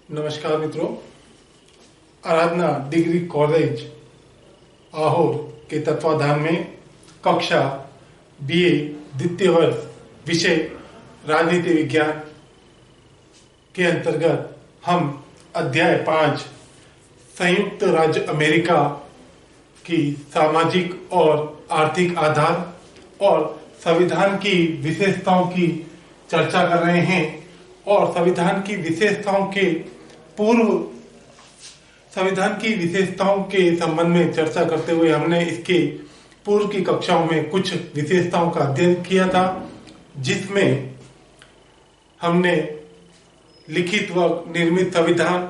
नमस्कार मित्रों। आराधना degree college Ahore के तत्वाधान में कक्षा बीए द्वितीय वर्ष विषय राजनीति विज्ञान के अंतर्गत हम अध्याय 5 संयुक्त राज्य अमेरिका की सामाजिक और आर्थिक आधार और संविधान की विशेषताओं की चर्चा कर रहे हैं और संविधान की विशेषताओं के संबंध में चर्चा करते हुए हमने इसके पूर्व की कक्षाओं में कुछ विशेषताओं का अध्ययन किया था, जिसमें हमने लिखित व निर्मित संविधान,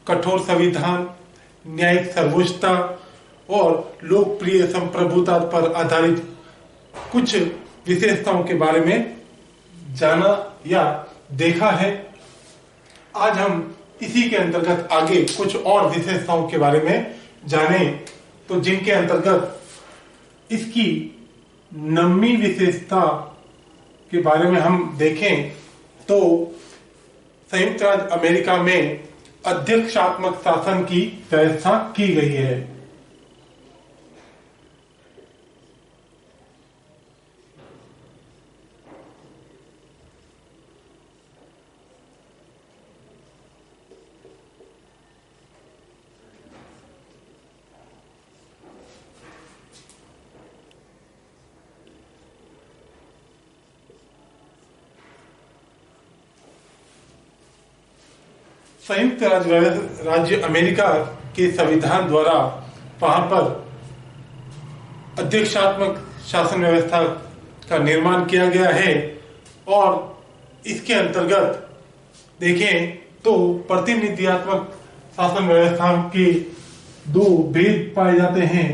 कठोर संविधान, न्यायिक सर्वोच्चता और लोकप्रिय संप्रभुता पर आधारित कुछ विशेषताओं के बारे में जाना या देखा है। आज हम इसी के अंतर्गत आगे कुछ और विशेषताओं के बारे में जाने, तो जिनके अंतर्गत इसकी 9वीं विशेषता के बारे में हम देखें तो संयुक्त राज्य अमेरिका में अध्यक्षात्मक शासन की व्यवस्था की गई है। संयुक्त राज्य अमेरिका के संविधान द्वारा वहां पर अध्यक्षात्मक शासन व्यवस्था का निर्माण किया गया है और इसके अंतर्गत देखें तो प्रतिनिधियात्मक शासन व्यवस्था के दो भेद पाए जाते हैं।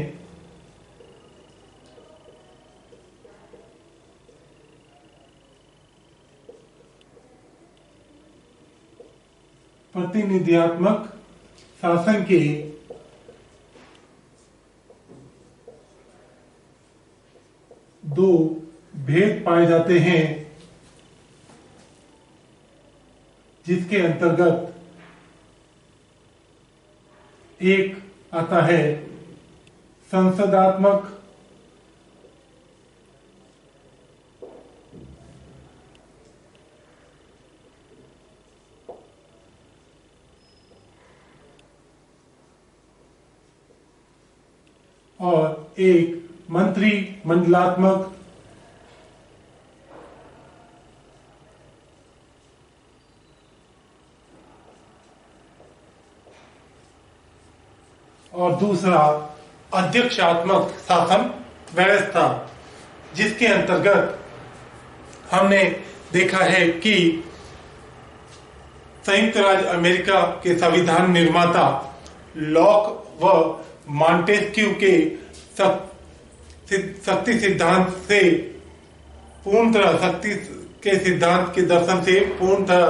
प्रतिनिधियात्मक शासन के दो भेद पाए जाते हैं, जिसके अंतर्गत एक आता है संसदात्मक और एक मंत्रिमंडलात्मक। और दूसरा अध्यक्षात्मक शासन व्यवस्था, जिसके अंतर्गत हमने देखा है कि संयुक्त राज्य अमेरिका के संविधान निर्माता लॉक व मॉन्टेस्क्यू के शक्ति सिद्धांत से पूर्णतः शक्ति के सिद्धांत के दर्शन से पूर्णतः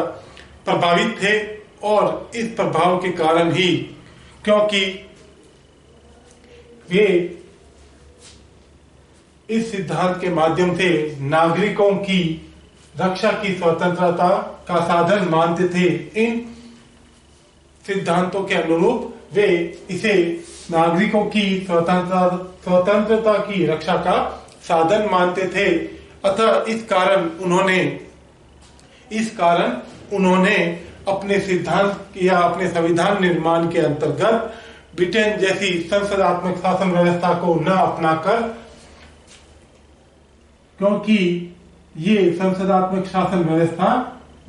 प्रभावित थे और इस प्रभाव के कारण ही, क्योंकि वे इस सिद्धांत के माध्यम से नागरिकों की रक्षा की स्वतंत्रता का साधन मानते थे। इन सिद्धांतों के अनुरूप वे इसे नागरिकों की स्वतंत्रता की रक्षा का साधन मानते थे। अतः इस कारण उन्होंने अपने सिद्धांत या अपने संविधान निर्माण के अंतर्गत ब्रिटेन जैसी संसदात्मक शासन व्यवस्था को न अपनाकर, क्योंकि ये संसदात्मक शासन व्यवस्था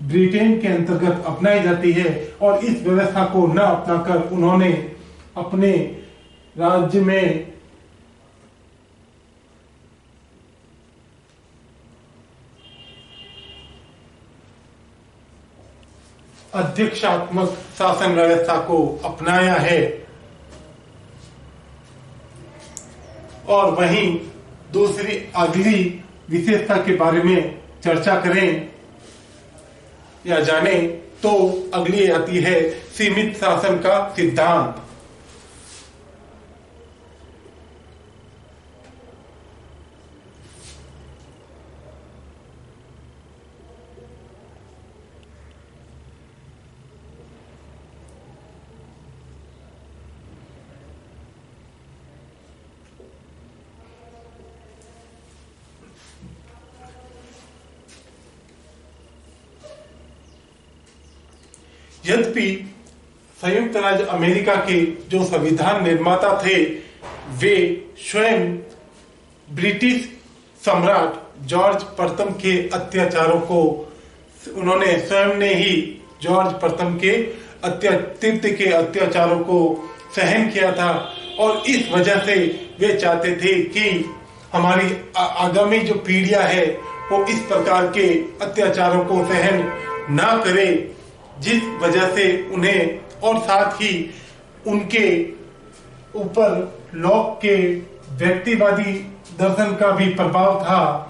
ब्रिटेन के अंतर्गत अपनाई जाती है, और इस व्यवस्था को न अपनाकर उन्होंने अपने राज्य में अध्यक्षात्मक शासन व्यवस्था को अपनाया है। और वहीं दूसरी अगली विशेषता के बारे में चर्चा करें या जाने तो अगली आती है सीमित शासन का सिद्धांत। यद्यपि संयुक्त राज्य अमेरिका के जो संविधान निर्माता थे वे स्वयं ब्रिटिश सम्राट जॉर्ज प्रथम के अत्याचारों को उन्होंने स्वयं ने ही जॉर्ज प्रथम के अत्याचारों को सहन किया था और इस वजह से वे चाहते थे कि हमारी आगामी जो पीढ़ियां है वो इस प्रकार के अत्याचारों को सहन ना करे, जिस वजह से उन्हें और साथ ही उनके ऊपर लॉक के व्यक्तिवादी दर्शन का भी प्रभाव था।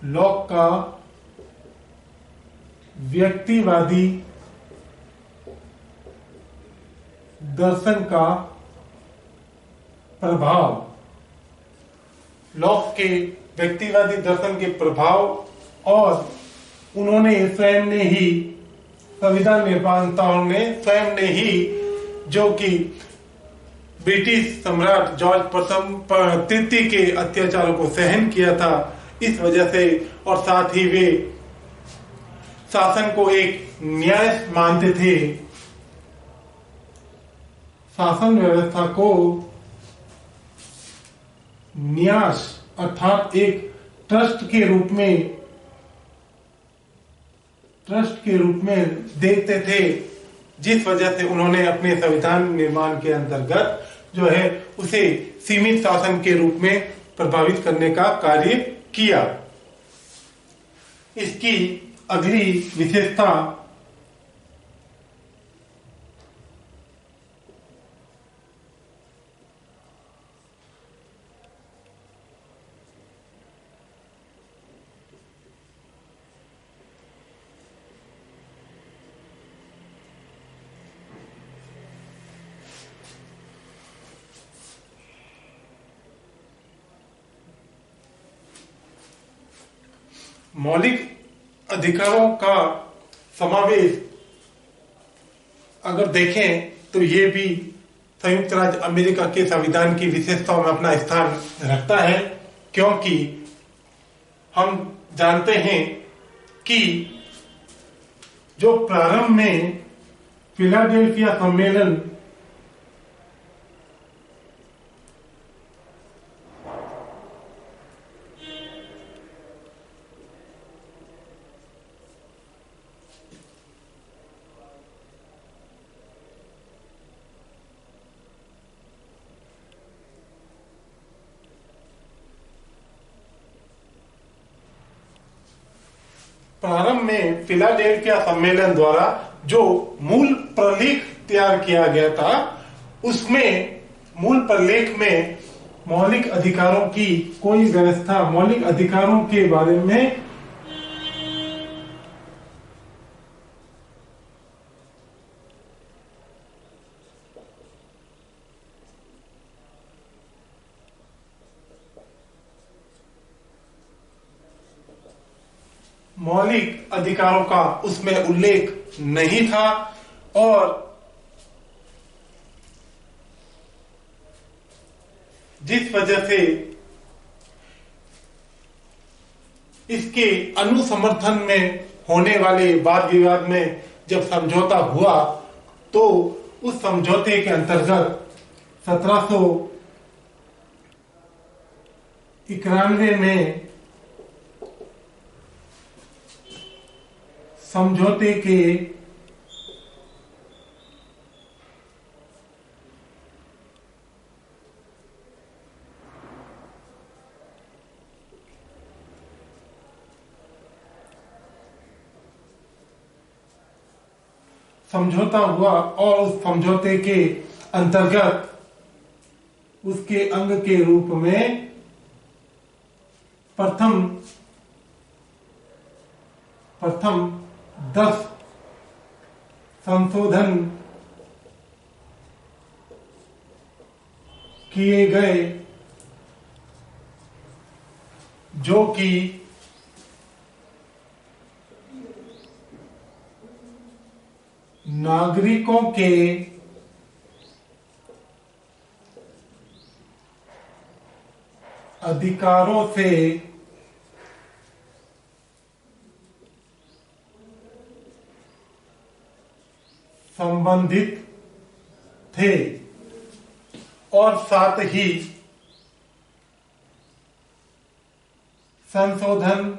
लॉक का व्यक्तिवादी दर्शन का प्रभाव, लॉक के व्यक्तिवादी दर्शन के प्रभाव और उन्होंने स्वयं ने ही संविधान निर्माताओं ने स्वयं ने ही जो कि ब्रिटिश सम्राट जॉर्ज प्रथम तृतीय के अत्याचारों को सहन किया था, इस वजह से और साथ ही वे शासन को एक न्याय मानते थे, शासन व्यवस्था को न्यास अर्थात एक ट्रस्ट के रूप में देखते थे, जिस वजह से उन्होंने अपने संविधान निर्माण के अंतर्गत जो है उसे सीमित शासन के रूप में प्रभावित करने का कार्य किया। इसकी अगली विशेषता मौलिक अधिकारों का समावेश अगर देखें तो ये भी संयुक्त राज्य अमेरिका के संविधान की विशेषताओं में अपना स्थान रखता है, क्योंकि हम जानते हैं कि जो प्रारंभ में फिलाडेल्फिया सम्मेलन फिलाडेल्फिया सम्मेलन द्वारा जो मूल प्रलेख तैयार किया गया था, उसमें मूल प्रलेख में मौलिक अधिकारों की कोई व्यवस्था, मौलिक अधिकारों के बारे में मौलिक अधिकारों का उसमें उल्लेख नहीं था और जिस वजह से इसके अनुसमर्थन में होने वाले वाद विवाद में जब समझौता हुआ तो उस समझौते के अंतर्गत 1791 में समझौते के समझौता हुआ और उस समझौते के अंतर्गत उसके अंग के रूप में प्रथम 10 संशोधन किए गए, जो कि नागरिकों के अधिकारों से संबंधित थे और साथ ही संशोधन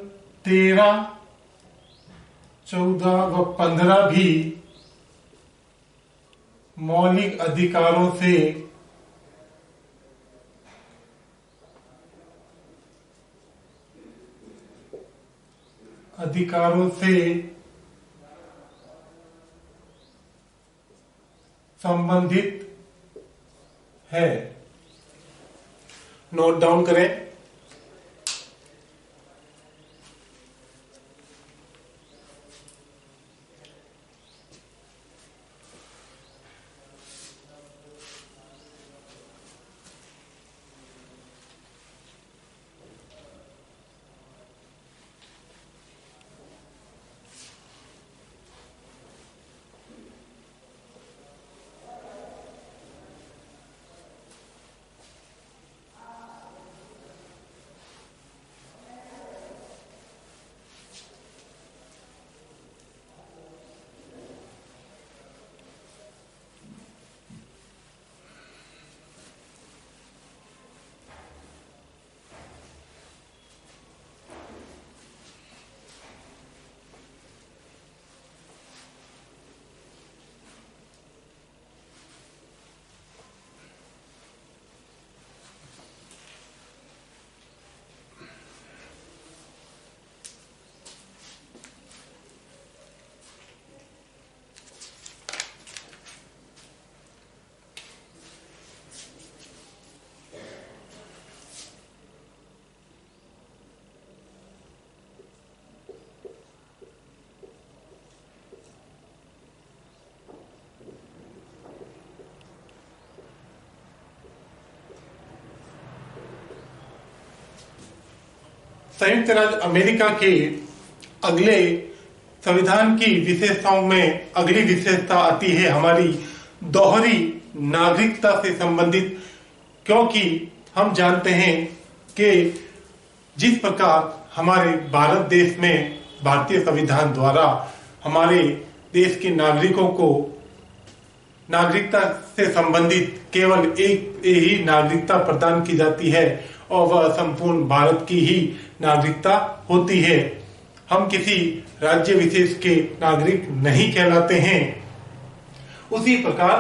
13, 14 व 15 भी मौलिक अधिकारों से संबंधित है। नोट डाउन करें। संयुक्त राज्य अमेरिका के अगले संविधान की विशेषताओं में अगली विशेषता आती है हमारी दोहरी नागरिकता से संबंधित, क्योंकि हम जानते हैं कि जिस प्रकार हमारे भारत देश में भारतीय संविधान द्वारा हमारे देश के नागरिकों को नागरिकता से संबंधित केवल एक ही नागरिकता प्रदान की जाती है और वह संपूर्ण भारत की ही नागरिकता होती है। हम किसी राज्य विशेष के नागरिक नहीं कहलाते हैं। उसी प्रकार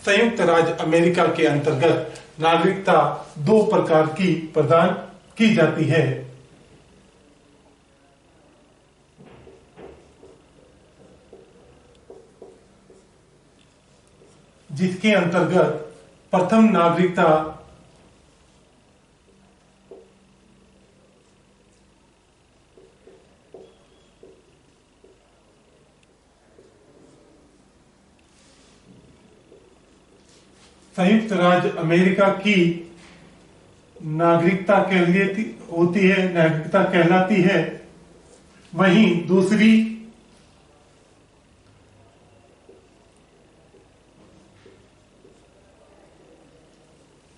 संयुक्त राज्य अमेरिका के अंतर्गत नागरिकता 2 प्रकार की प्रदान की जाती है। जिसके अंतर्गत प्रथम नागरिकता संयुक्त राज्य अमेरिका की नागरिकता कहलाती है। वहीं दूसरी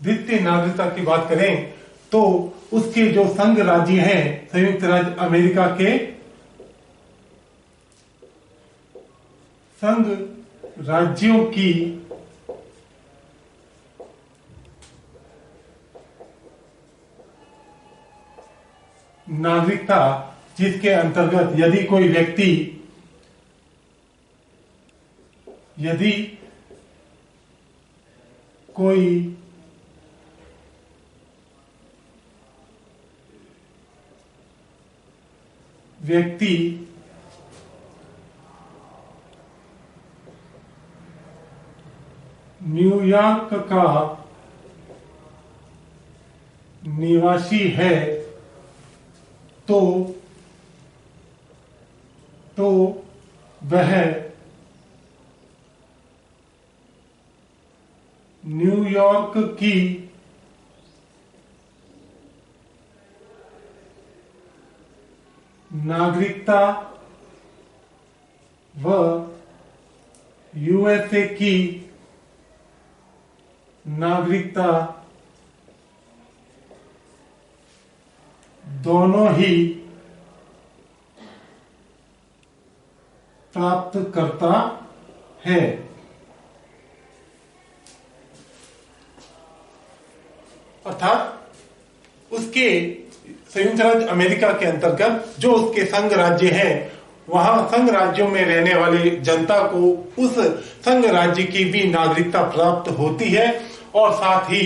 द्वितीय नागरिकता की बात करें तो उसके जो संघ राज्य हैं संयुक्त राज्य अमेरिका के संघ राज्यों की नागरिकता, जिसके अंतर्गत यदि कोई व्यक्ति न्यूयॉर्क का निवासी है तो वह न्यूयॉर्क की नागरिकता व यूएसए की नागरिकता दोनों ही प्राप्त करता है। अर्थात उसके संयुक्त राज्य अमेरिका के अंतर्गत जो उसके संघ राज्य हैं, वहां संघ राज्यों में रहने वाले जनता को उस संघ राज्य की भी नागरिकता प्राप्त होती है और साथ ही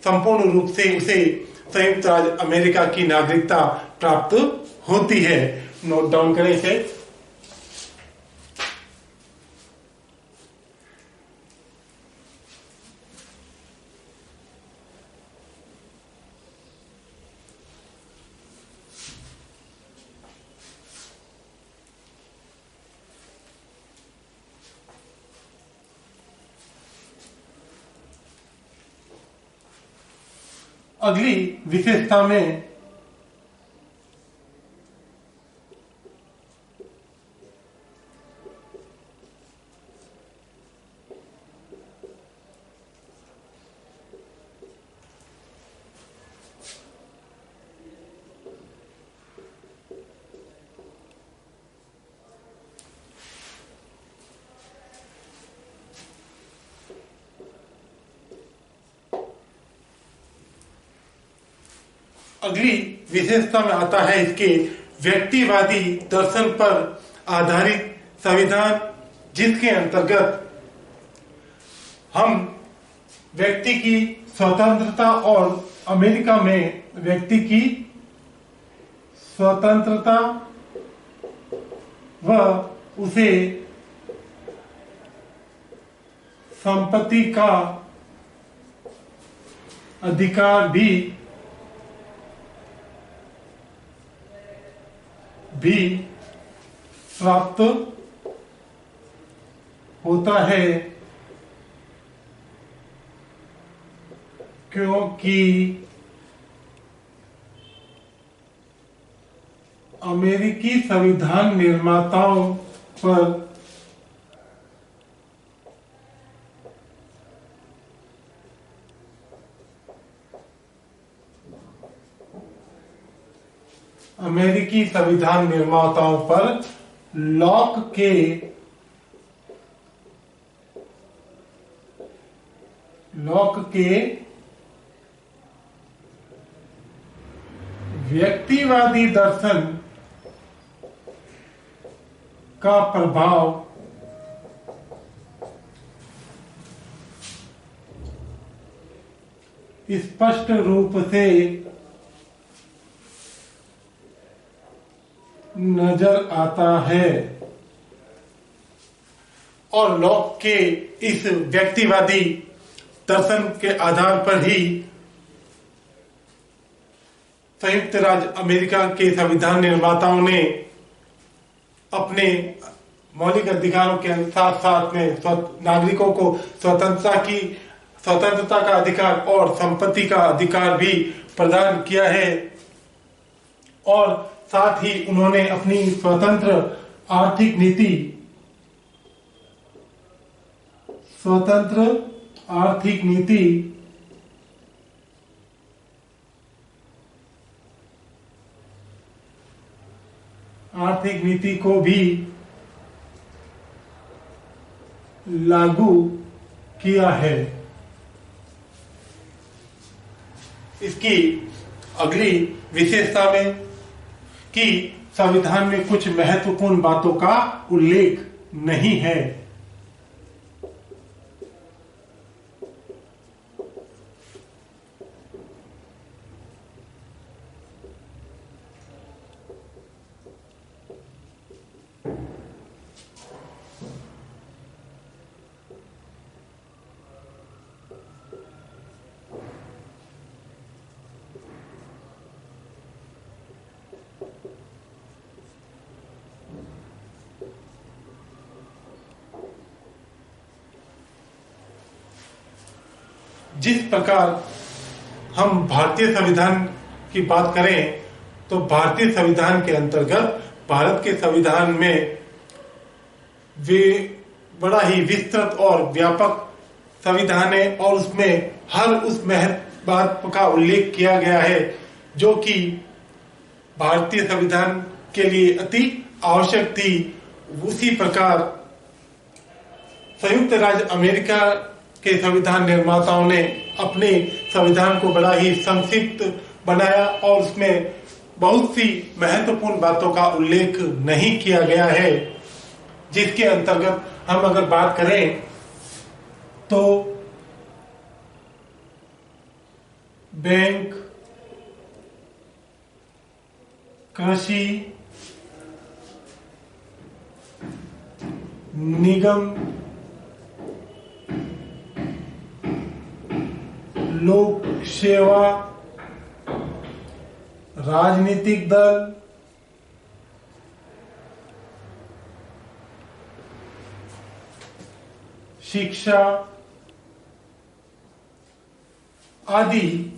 संपूर्ण रूप से उसे संयुक्त राज्य अमेरिका की नागरिकता प्राप्त होती है। नोट डाउन करें इसे। अगली विशेषता में अगली विशेषता में आता है इसके व्यक्तिवादी दर्शन पर आधारित संविधान, जिसके अंतर्गत हम व्यक्ति की स्वतंत्रता और अमेरिका में व्यक्ति की स्वतंत्रता व उसे संपत्ति का अधिकार भी प्राप्त होता है, क्योंकि अमेरिकी संविधान निर्माताओं पर अमेरिकी संविधान निर्माताओं पर लॉक के व्यक्तिवादी दर्शन का प्रभाव स्पष्ट रूप से नजर आता है और लॉक के इस व्यक्तिवादी दर्शन के आधार पर ही संयुक्त राज्य अमेरिका के संविधान निर्माताओं ने अपने मौलिक अधिकारों के साथ साथ में नागरिकों को स्वतंत्रता का अधिकार और संपत्ति का अधिकार भी प्रदान किया है और साथ ही उन्होंने अपनी स्वतंत्र आर्थिक नीति को भी लागू किया है। इसकी अगली विशेषता में कि संविधान में कुछ महत्वपूर्ण बातों का उल्लेख नहीं है। जिस प्रकार हम भारतीय संविधान की बात करें तो भारतीय संविधान के अंतर्गत भारत के संविधान में वे बड़ा ही विस्तृत और व्यापक संविधान है और उसमें हर उस महत्व बात का उल्लेख किया गया है जो कि भारतीय संविधान के लिए अति आवश्यक थी। उसी प्रकार संयुक्त राज्य अमेरिका के संविधान निर्माताओं ने अपने संविधान को बड़ा ही संक्षिप्त बनाया और उसमें बहुत सी महत्वपूर्ण बातों का उल्लेख नहीं किया गया है, जिसके अंतर्गत हम अगर बात करें तो बैंक, कृषि, निगम, लोक सेवा, राजनीतिक दल, शिक्षा आदि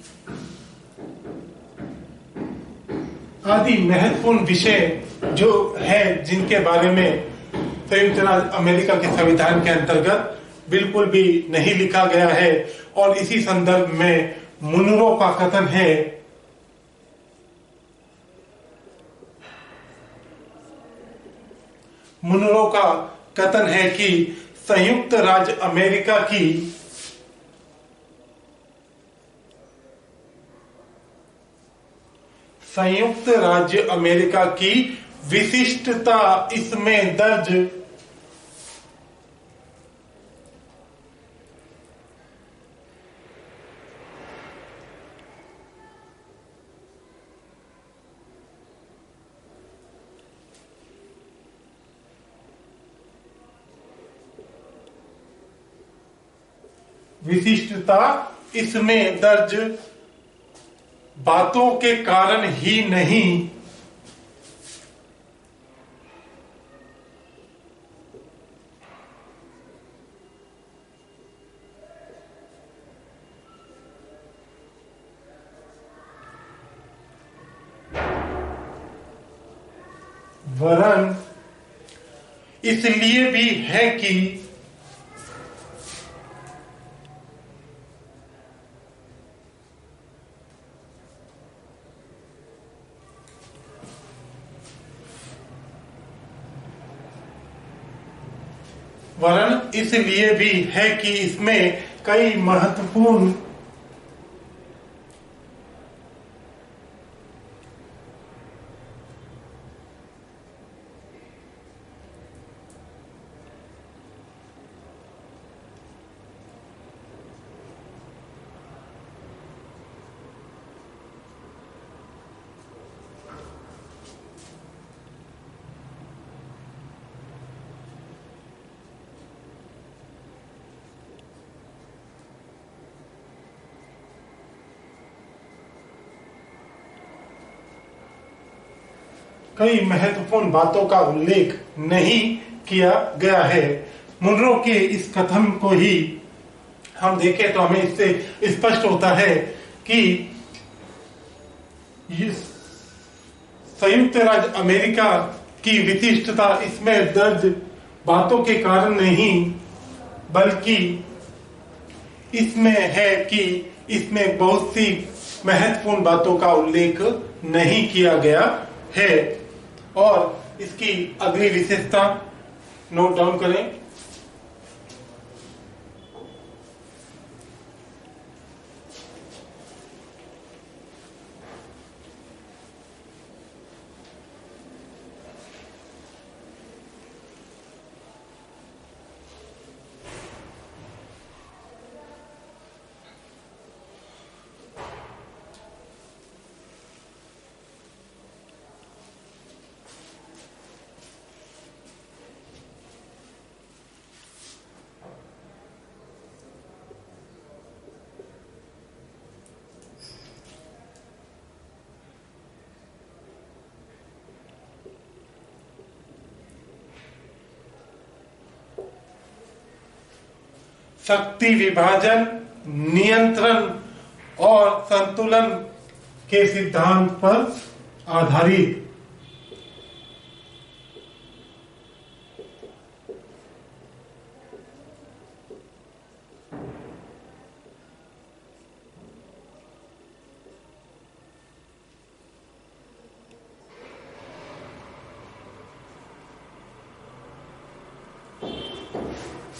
महत्वपूर्ण विषय जो है, जिनके बारे में संयुक्त राज्य अमेरिका के संविधान के अंतर्गत बिल्कुल भी नहीं लिखा गया है। और इसी संदर्भ में मुनरो का कथन है कि संयुक्त राज्य अमेरिका की विशिष्टता इसमें दर्ज बातों के कारण ही नहीं, वरन इसलिए भी है कि इसमें कई महत्वपूर्ण बातों का उल्लेख नहीं किया गया है। मुनरो के इस कथन को ही हम देखें तो हमें इससे स्पष्ट होता है कि संयुक्त राज्य अमेरिका की विशिष्टता इसमें दर्ज बातों के कारण नहीं, बल्कि इसमें है कि इसमें बहुत सी महत्वपूर्ण बातों का उल्लेख नहीं किया गया है। और इसकी अगली विशेषता नोट डाउन करें। शक्ति विभाजन, नियंत्रण और संतुलन के सिद्धांत पर आधारित।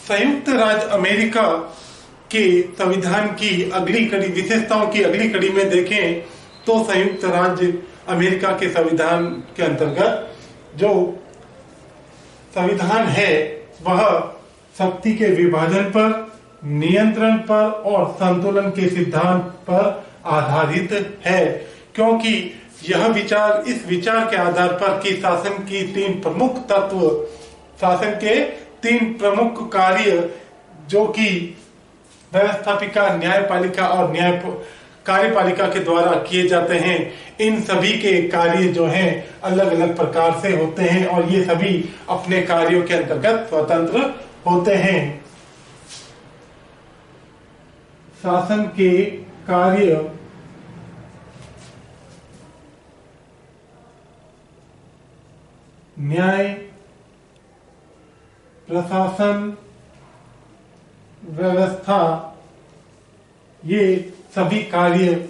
संयुक्त राज्य अमेरिका के संविधान की अगली कड़ी, विशेषताओं की अगली कड़ी में देखें तो संयुक्त राज्य अमेरिका के संविधान के अंतर्गत जो संविधान है वह शक्ति के विभाजन पर, नियंत्रण पर और संतुलन के सिद्धांत पर आधारित है, क्योंकि यह विचार, इस विचार के आधार पर कि शासन की तीन प्रमुख तत्व, शासन के तीन प्रमुख कार्य जो कि व्यवस्थापिका, न्यायपालिका और कार्यपालिका के द्वारा किए जाते हैं, इन सभी के कार्य जो हैं अलग अलग प्रकार से होते हैं और ये सभी अपने कार्यों के अंतर्गत स्वतंत्र होते हैं। शासन के कार्य न्याय, प्रशासन, व्यवस्था, ये सभी कार्य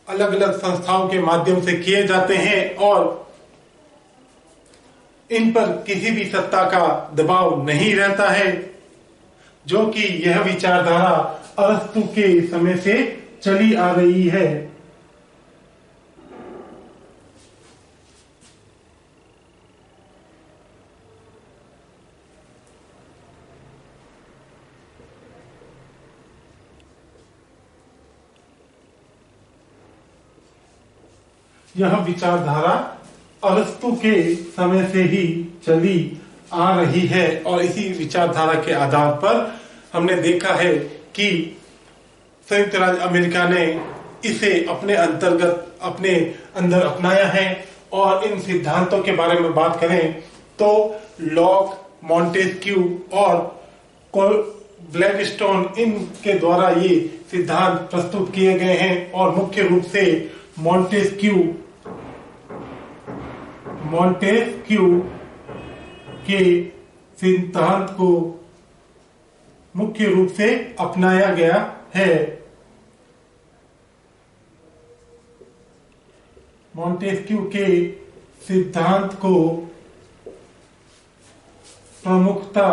अलग अलग संस्थाओं के माध्यम से किए जाते हैं और इन पर किसी भी सत्ता का दबाव नहीं रहता है, जो कि यह विचारधारा अरस्तु के समय से चली आ रही है। यह विचारधारा अरस्तु के समय से ही चली आ रही है और इसी विचारधारा के आधार पर हमने देखा है कि संयुक्त राज्य अमेरिका ने इसे अपने अंदर अपनाया है। और इन सिद्धांतों के बारे में बात करें तो लॉक, मॉन्टेस्क्यू और ग्लैडस्टोन, इनके द्वारा ये सिद्धांत प्रस्तुत किए गए हैं और मुख्य रूप से मॉन्टेस्क्यू के सिद्धांत को मुख्य रूप से अपनाया गया है। मॉन्टेस्क्यू के सिद्धांत को प्रमुखता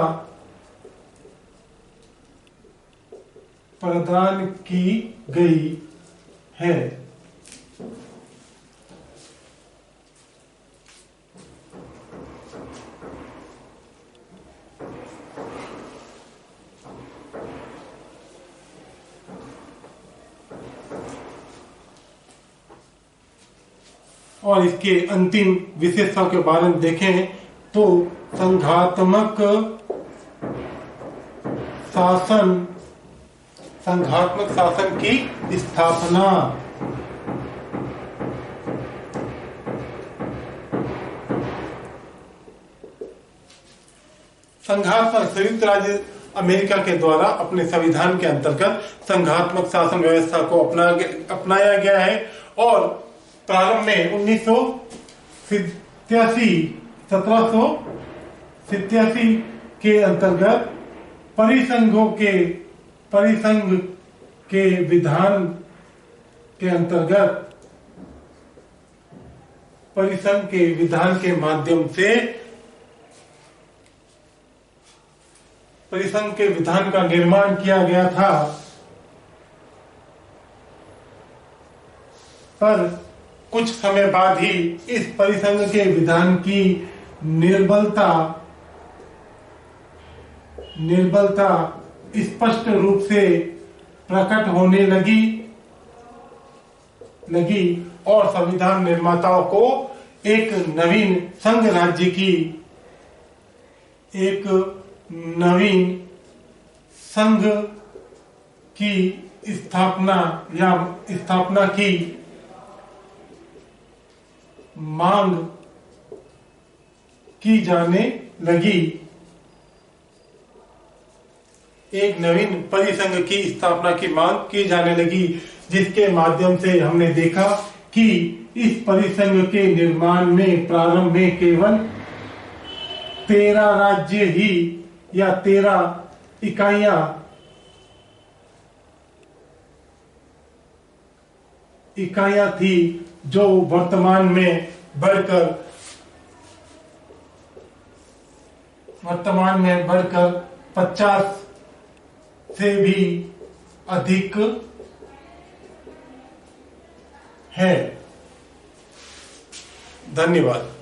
प्रदान की गई है। और इसके अंतिम विशेषताओं के बारे में देखें तो संघात्मक शासन की स्थापना, संयुक्त राज्य अमेरिका के द्वारा अपने संविधान के अंतर्गत संघात्मक शासन व्यवस्था को अपनाया गया है और प्रारंभ में 1787 के अंतर्गत परिसंघ के विधान के अंतर्गत, परिसंघ के विधान के माध्यम से परिसंघ के विधान का निर्माण किया गया था, पर कुछ समय बाद ही इस परिसंघ के विधान की निर्बलता स्पष्ट रूप से प्रकट होने लगी और संविधान निर्माताओं को एक नवीन संघ की स्थापना की मांग की जाने लगी। एक नवीन परिसंघ की स्थापना की मांग की जाने लगी, जिसके माध्यम से हमने देखा कि इस परिसंघ के निर्माण में प्रारंभ में केवल 13 राज्य ही या 13 इकाइयां थी, जो वर्तमान में बढ़कर 50 से भी अधिक है। धन्यवाद।